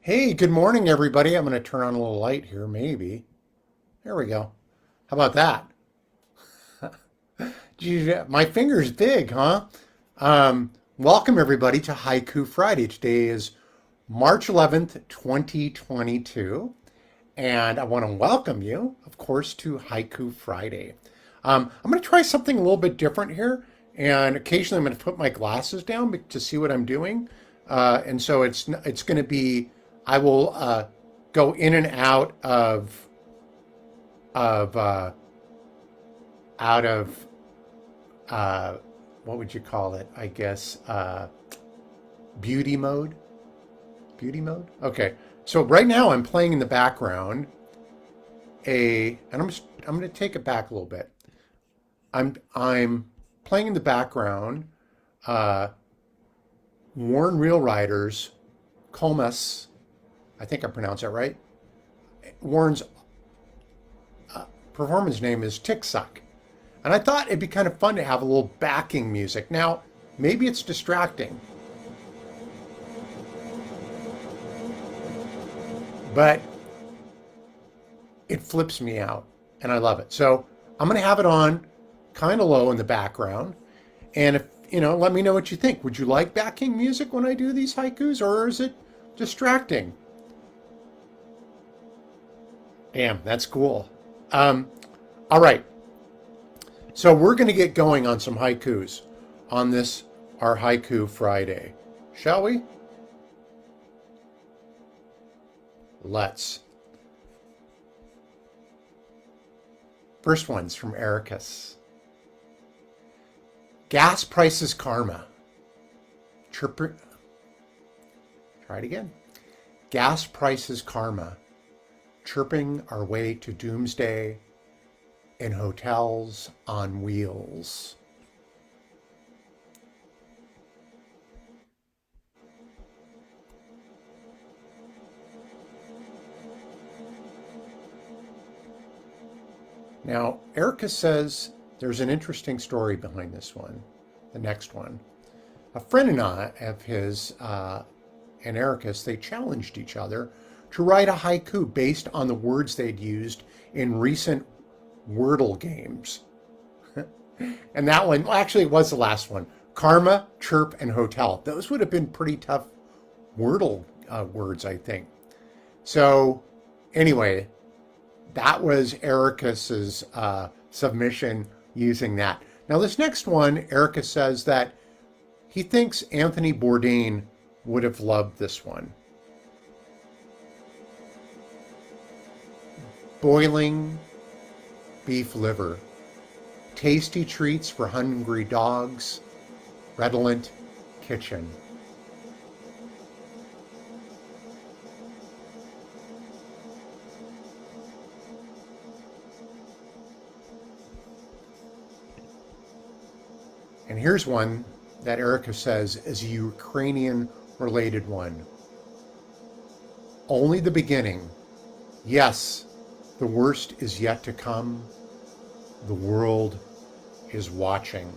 Hey, good morning, everybody. I'm going to turn on a little light here, maybe. There we go. How about that? My finger's big, huh? Welcome, everybody, to Haiku Friday. Today is March 11th, 2022. And I want to welcome you, of course, to Haiku Friday. I'm going to try something a little bit different here. And occasionally I'm going to put my glasses down to see what I'm doing. And so it's going to be, I will go in and of out of uh, what would you call it? I guess beauty mode. Beauty mode. Okay. So right now I'm playing in the background and I'm going to take it back a little bit. I'm playing in the background uh, Warren Real Riders Comas. I think I pronounced that right. Warren's performance name is Tick Suck. And I thought it'd be kind of fun to have a little backing music. Now, maybe it's distracting, but it flips me out and I love it. So I'm going to have it on kind of low in the background. And if, let me know what you think. Would you like backing music when I do these haikus, or is it distracting? Damn, that's cool. All right. So we're going to get going on some haikus on this, our Haiku Friday. Shall we? Let's. First one's from Ericus. Gas prices karma. Chirping. Try it again. Gas prices karma. Chirping our way to Doomsday in hotels on wheels. Now, Erica says there's an interesting story behind this one, the next one. A friend and I of his and Ericus, they challenged each other to write a haiku based on the words they'd used in recent Wordle games. And that one, well, actually, it was the last one. Karma, chirp, and hotel. Those would have been pretty tough Wordle words, I think. So, anyway, that was Ericus's submission using that. Now, this next one, Ericus says that he thinks Anthony Bourdain would have loved this one. Boiling beef liver. Tasty treats for hungry dogs. Redolent kitchen. And here's one that Erica says is a Ukrainian related one. Only the beginning. Yes, the worst is yet to come. The world is watching.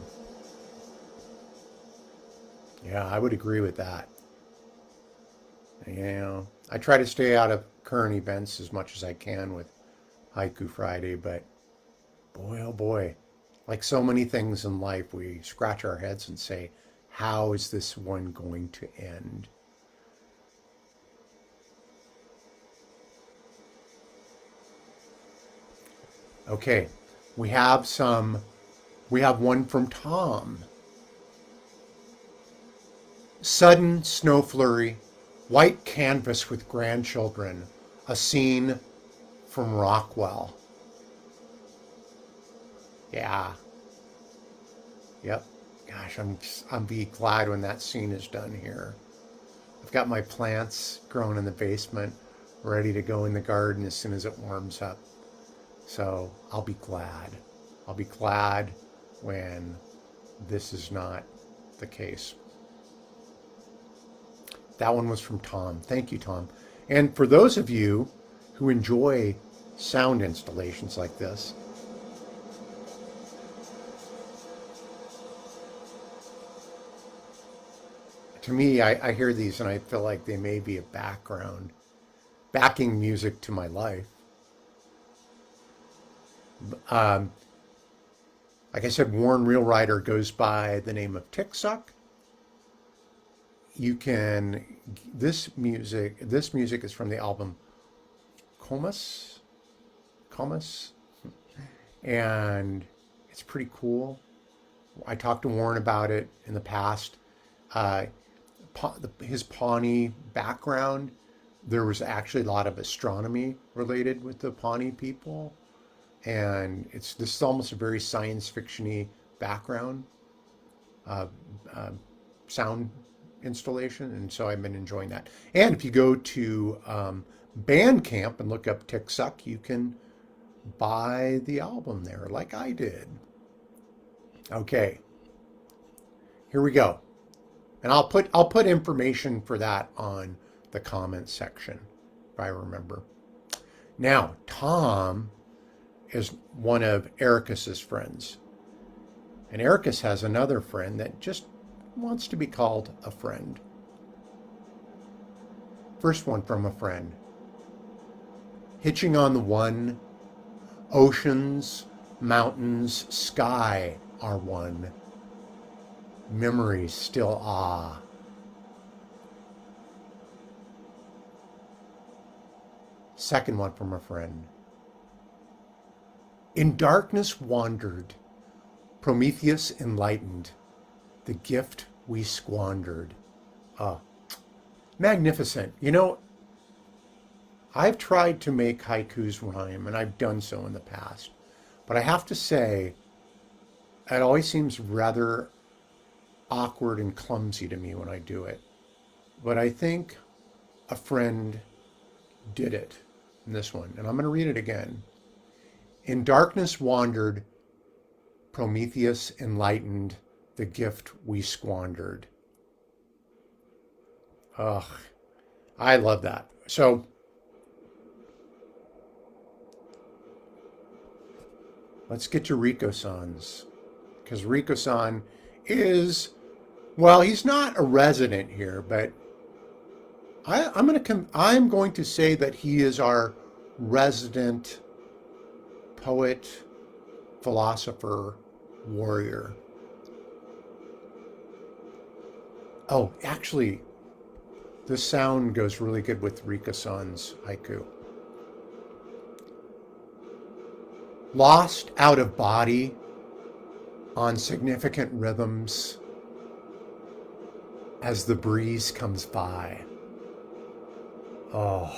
Yeah, I would agree with that. I try to stay out of current events as much as I can with Haiku Friday, but boy, oh boy, like so many things in life, we scratch our heads and say, how is this one going to end? Okay, we have one from Tom. Sudden snow flurry, white canvas with grandchildren, a scene from Rockwell. Yeah. Yep. Gosh, I'm be glad when that scene is done here. I've got my plants growing in the basement, ready to go in the garden as soon as it warms up. So I'll be glad. I'll be glad when this is not the case. That one was from Tom. Thank you, Tom. And for those of you who enjoy sound installations like this, to me, I hear these and I feel like they may be a backing music to my life. Um, like I said, Warren Realwriter goes by the name of Ticksuck. You can this music is from the album Comus, Comus, and it's pretty cool. I talked to Warren about it in the past. Uh, his Pawnee background, there was actually a lot of astronomy related with the Pawnee people, and this is almost a very science fictiony background uh, uh, sound installation, and so I've been enjoying that. And if you go to Bandcamp and look up Tick Suck, you can buy the album there, like I did. Okay, here we go. And I'll put information for that on the comments section if I remember. Now, Tom is one of Ericus's friends. And Ericus has another friend that just wants to be called a friend. First one from a friend. Hitching on the one, oceans, mountains, sky are one. Memories still ah. Second one from a friend. In darkness wandered, Prometheus enlightened, the gift we squandered. Ah, magnificent. You know, I've tried to make haikus rhyme, and I've done so in the past. But I have to say, it always seems rather awkward and clumsy to me when I do it. But I think a friend did it in this one, and I'm going to read it again. In darkness wandered, Prometheus enlightened, the gift we squandered. Ugh, I love that. So, let's get to Rikosan's, because Rikosan is, well, he's not a resident here, but I'm going to say that he is our resident poet, philosopher, warrior. Oh, actually, this sound goes really good with Rikosan's haiku. Lost out of body on significant rhythms as the breeze comes by. Oh,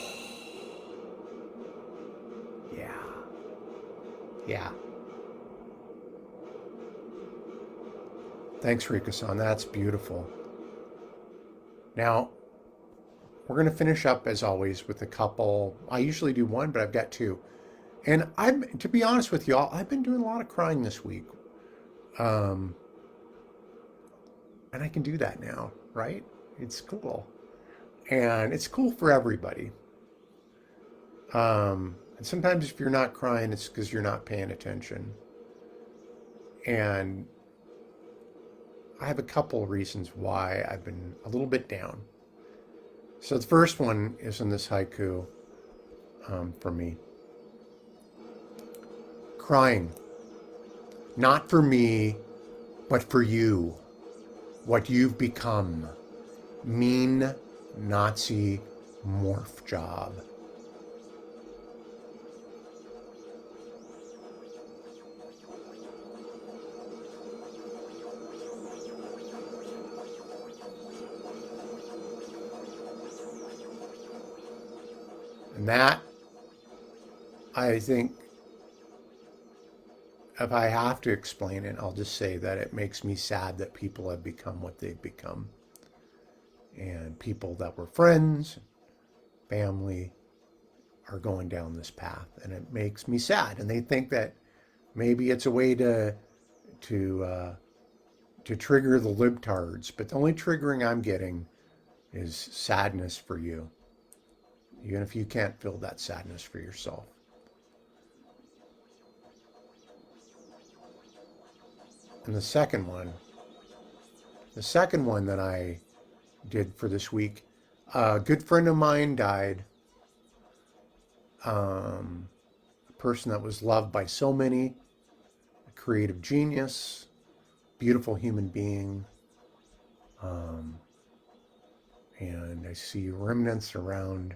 yeah. Yeah. Thanks, Rikosan. That's beautiful. Now, we're going to finish up, as always, with a couple. I usually do one, but I've got two. And to be honest with y'all, I've been doing a lot of crying this week. And I can do that now, right? It's cool. And it's cool for everybody. And sometimes if you're not crying, it's because you're not paying attention. And I have a couple of reasons why I've been a little bit down. So the first one is in this haiku for me. Crying, not for me, but for you, what you've become, mean Nazi morph job. And that, I think, if I have to explain it, I'll just say that it makes me sad that people have become what they've become. And people that were friends, family, are going down this path. And it makes me sad. And they think that maybe it's a way to trigger the libtards. But the only triggering I'm getting is sadness for you. Even if you can't feel that sadness for yourself. And the second one that I did for this week. A good friend of mine died. A person that was loved by so many, a creative genius, beautiful human being. And I see remnants around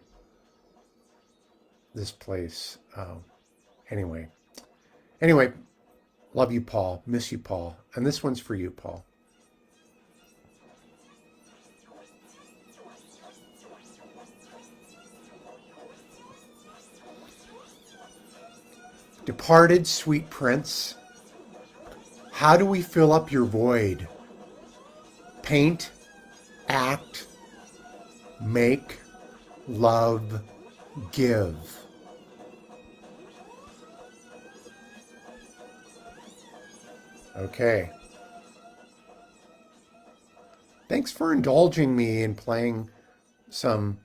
this place. Anyway, love you, Paul. Miss you, Paul. And this one's for you, Paul. Departed sweet prince, how do we fill up your void? Paint, act, make, love, give. Okay. Thanks for indulging me in playing some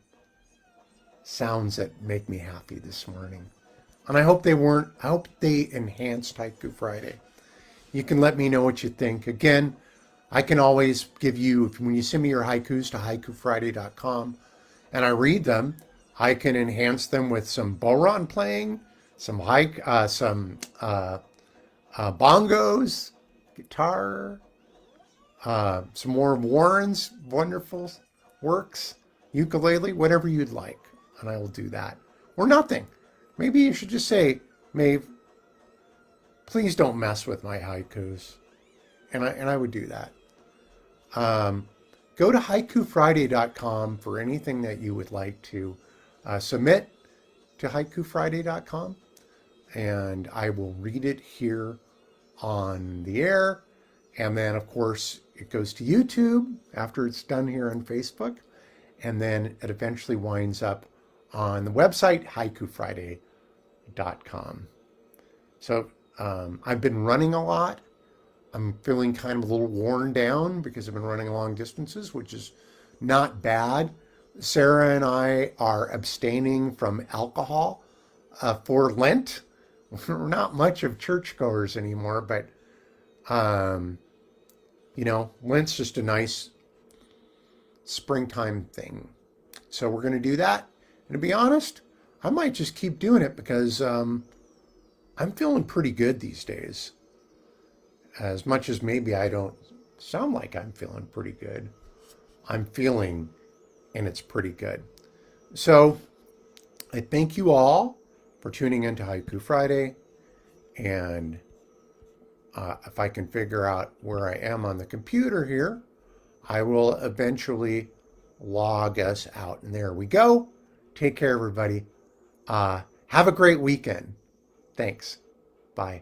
sounds that make me happy this morning. And I hope they enhanced Haiku Friday. You can let me know what you think. Again, I can always give you, when you send me your haikus to haikufriday.com and I read them, I can enhance them with some boron playing, some bongos, guitar, some more of Warren's wonderful works, ukulele, whatever you'd like. And I will do that. Or nothing. Maybe you should just say, Maeve, please don't mess with my haikus. And I would do that. Go to haikufriday.com for anything that you would like to submit to haikufriday.com. And I will read it here on the air. And then, of course, it goes to YouTube after it's done here on Facebook. And then it eventually winds up on the website, haikufriday.com. So I've been running a lot. I'm feeling kind of a little worn down because I've been running long distances, which is not bad. Sarah and I are abstaining from alcohol for Lent. We're not much of churchgoers anymore, but, Lent's just a nice springtime thing. So we're going to do that. And to be honest, I might just keep doing it because I'm feeling pretty good these days. As much as maybe I don't sound like I'm feeling pretty good, I'm feeling, and it's pretty good. So I thank you all for tuning into Haiku Friday. And if I can figure out where I am on the computer here, I will eventually log us out. And there we go. Take care, everybody. Have a great weekend. Thanks. Bye.